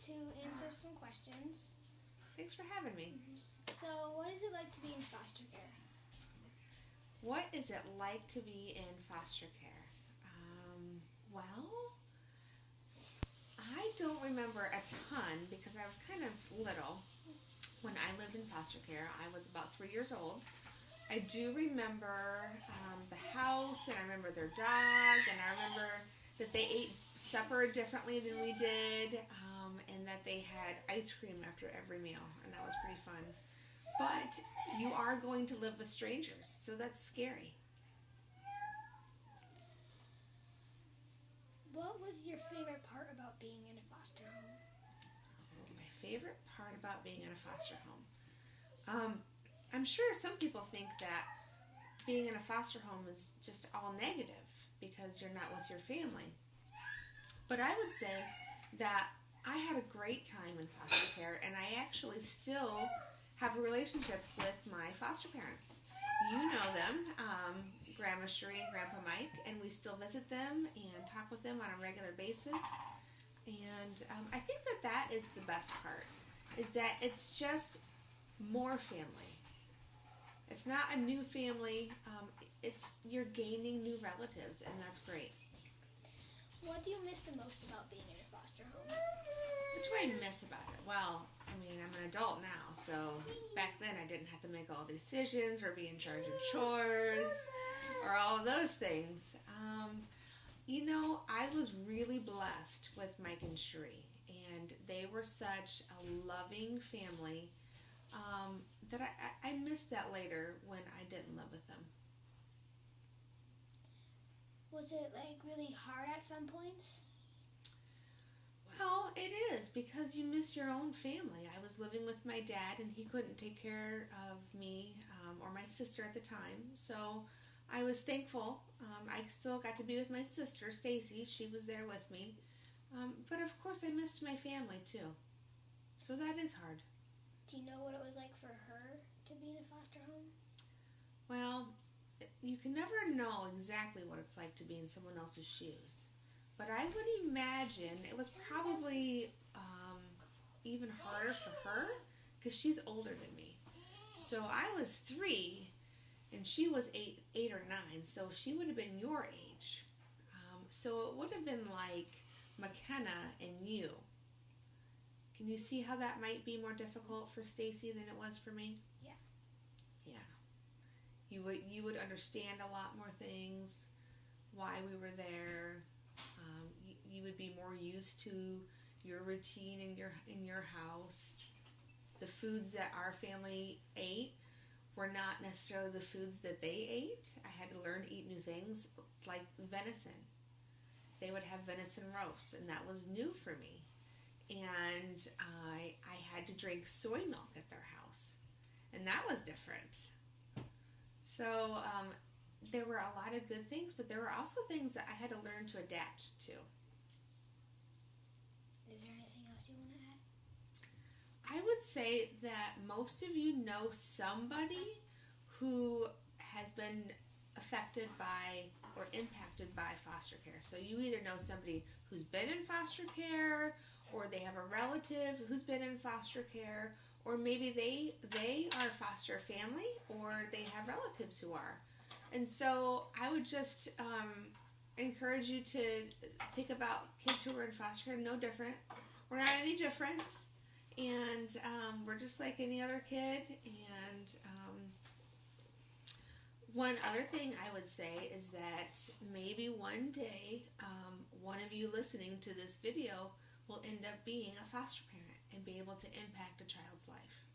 to answer some questions. Thanks for having me. So, what is it like to be in foster care? What is it like to be in foster care? Well, I don't remember a ton because I was kind of little when I lived in foster care. I was about 3 years old. I do remember the house, and I remember their dog, and I remember that they ate supper differently than we did, and that they had ice cream after every meal, and that was pretty fun. But you are going to live with strangers, so that's scary. What was your favorite part about being in a foster home? My favorite part about being in a foster home. I'm sure some people think that being in a foster home is just all negative because you're not with your family. But I would say that I had a great time in foster care, and I actually still have a relationship with my foster parents. You know them, Grandma Cherie and Grandpa Mike, and we still visit them and talk with them on a regular basis. And I think that is the best part, is that it's just more family. It's not a new family, you're gaining new relatives, and that's great. What do you miss the most about being in a foster home? What do I miss about it? Well, I mean, I'm an adult now, so back then I didn't have to make all decisions or be in charge of chores or all of those things. I was really blessed with Mike and Cherie, and they were such a loving family that I missed that later when I didn't live with them. Was it really hard at some points? Well, it is, because you miss your own family. I was living with my dad, and he couldn't take care of me or my sister at the time, so I was thankful. I still got to be with my sister, Stacy. She was there with me. But of course, I missed my family, too. So that is hard. Do you know what it was like for her to be in a foster home? Well, you can never know exactly what it's like to be in someone else's shoes. But I would imagine it was probably even harder for her because she's older than me. So I was 3 and she was 8 or 9, so she would have been your age. So it would have been like McKenna and you. Can you see how that might be more difficult for Stacy than it was for me? Yeah. Yeah. You would understand a lot more things, why we were there. You would be more used to your routine in your house. The foods that our family ate were not necessarily the foods that they ate. I had to learn to eat new things like venison. They would have venison roasts, and that was new for me. And I had to drink soy milk at their house, and that was different. So there were a lot of good things, but there were also things that I had to learn to adapt to. Is there anything else you want to add? I would say that most of you know somebody who has been affected by or impacted by foster care. So you either know somebody who's been in foster care, or they have a relative who's been in foster care, or maybe they are a foster family, or they have relatives who are. And so I would just encourage you to think about kids who are in foster care. No different. We're not any different. And we're just like any other kid. And one other thing I would say is that maybe one day one of you listening to this video will end up being a foster parent and be able to impact a child's life.